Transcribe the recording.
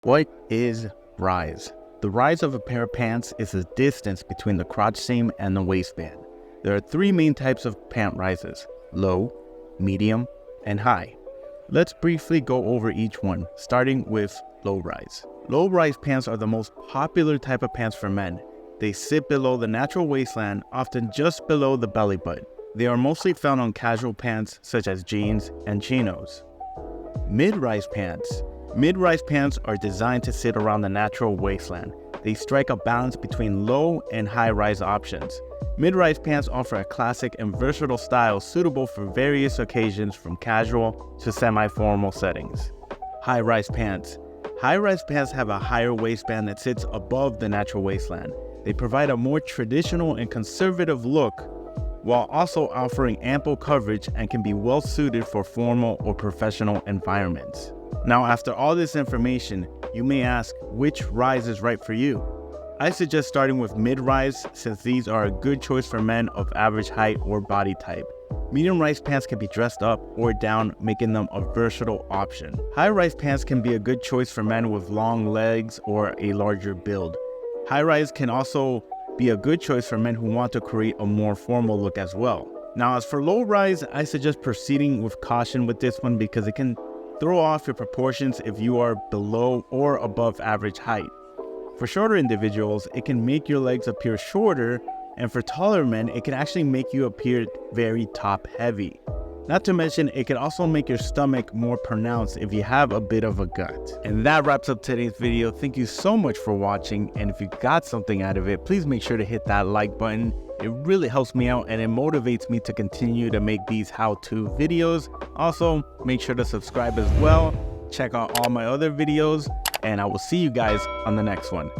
What is rise? The rise of a pair of pants is the distance between the crotch seam and the waistband. There are three main types of pant rises: low, medium, and high. Let's briefly go over each one, starting with low rise. Low rise pants are the most popular type of pants for men. They sit below the natural waistline, often just below the belly button. They are mostly found on casual pants such as jeans and chinos. Mid-rise pants. Mid-rise pants are designed to sit around the natural waistline. They strike a balance between low and high-rise options. Mid-rise pants offer a classic and versatile style suitable for various occasions from casual to semi-formal settings. High-rise pants. High-rise pants have a higher waistband that sits above the natural waistline. They provide a more traditional and conservative look while also offering ample coverage and can be well suited for formal or professional environments. Now, after all this information, you may ask which rise is right for you. I suggest starting with mid-rise since these are a good choice for men of average height or body type. Medium-rise pants can be dressed up or down, making them a versatile option. High-rise pants can be a good choice for men with long legs or a larger build. High-rise can also be a good choice for men who want to create a more formal look as well. Now, as for low-rise, I suggest proceeding with caution with this one because it can throw off your proportions if you are below or above average height. For shorter individuals, it can make your legs appear shorter, and for taller men, it can actually make you appear very top-heavy. Not to mention, it can also make your stomach more pronounced if you have a bit of a gut. And that wraps up today's video. Thank you so much for watching, and if you got something out of it, please make sure to hit that like button. It really helps me out and it motivates me to continue to make these how-to videos. Also, make sure to subscribe as well. Check out all my other videos, and I will see you guys on the next one.